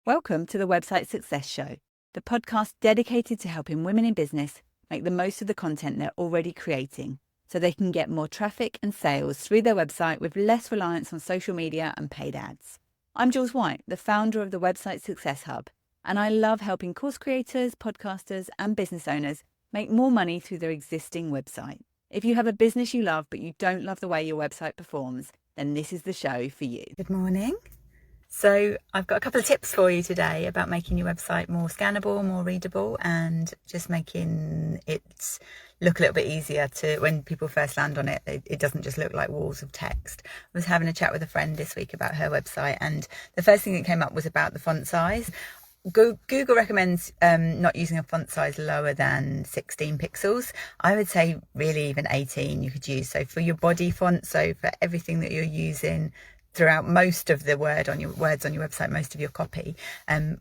Welcome to the Website Success Show, the podcast dedicated to helping women in business make the most of the content they're already creating so they can get more traffic and sales through their website with less reliance on social media and paid ads. I'm Jules, the founder of the Website Success Hub, and I love helping course creators, podcasters, and business owners make more money through their existing website. If you have a business you love but you don't love the way your website performs, then this is the show for you. Good morning. So I've got a couple of tips for you today about making your website more scannable, more readable, and just making it look a little bit easier to, when people first land on it, it doesn't just look like walls of text. I was having a chat with a friend this week about her website, and the first thing that came up was about the font size. Google recommends not using a font size lower than 16 pixels. I would say really even 18 you could use. So for your body font, so for everything that you're using throughout most of the words on your website, most of your copy,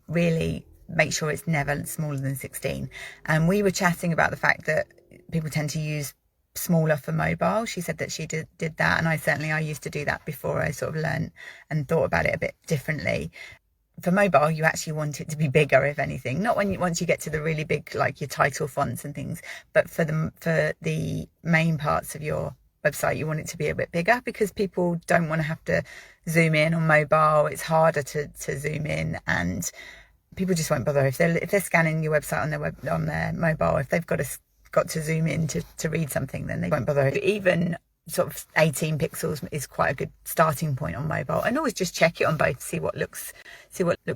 really make sure it's never smaller than 16. And we were chatting about the fact that people tend to use smaller for mobile. She said that she did that, and I used to do that before I sort of learned and thought about it a bit differently. For mobile, you actually want it to be bigger, if anything. Not once you get to the really big, like your title fonts and things, but for the main parts of your website, you want it to be a bit bigger because people don't want to have to zoom in on mobile. It's harder to zoom in, and people just won't bother if they're scanning your website on their mobile. If they've got to zoom in to read something, then they won't bother. Even sort of 18 pixels is quite a good starting point on mobile, and always just check it on both, see what looks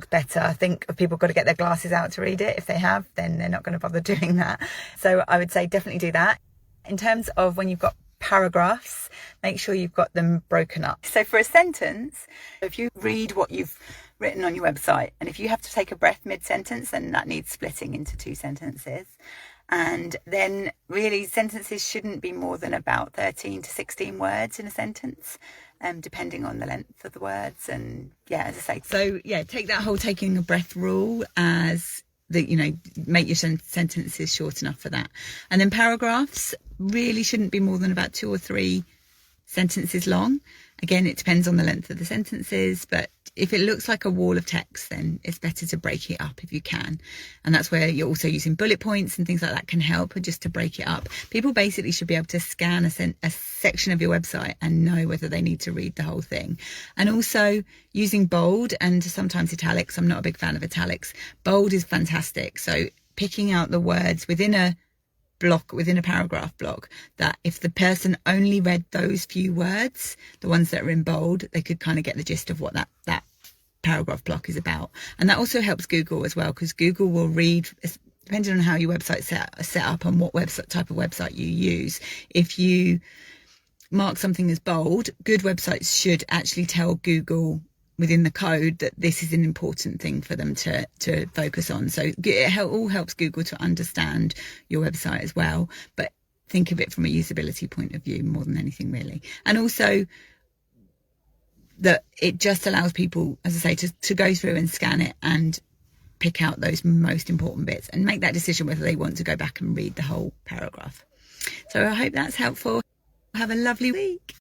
better. I think if people got to get their glasses out to read it, if they have, then they're not going to bother doing that. So I would say definitely do that. In terms of when you've got paragraphs, make sure you've got them broken up. So for a sentence, if you read what you've written on your website, and if you have to take a breath mid-sentence, then that needs splitting into two sentences. And then really sentences shouldn't be more than about 13 to 16 words in a sentence, depending on the length of the words. And yeah, as I say, so yeah, take that whole taking a breath rule as make your sentences short enough for that. And then paragraphs really shouldn't be more than about 2 or 3 sentences long. Again, it depends on the length of the sentences, but if it looks like a wall of text, then it's better to break it up if you can. And that's where you're also using bullet points and things like that can help just to break it up. People basically should be able to scan a section of your website and know whether they need to read the whole thing. And also using bold and sometimes italics. I'm not a big fan of italics. Bold is fantastic. So picking out the words within a paragraph block, that if the person only read those few words, the ones that are in bold, they could kind of get the gist of what that paragraph block is about. And that also helps Google as well, because Google will read, depending on how your website's set up and what type of website you use. If you mark something as bold, good websites should actually tell Google within the code that this is an important thing for them to focus on. So it all helps Google to understand your website as well, but think of it from a usability point of view more than anything really. And also that it just allows people, as I say, to go through and scan it and pick out those most important bits and make that decision whether they want to go back and read the whole paragraph. So I hope that's helpful. Have a lovely week.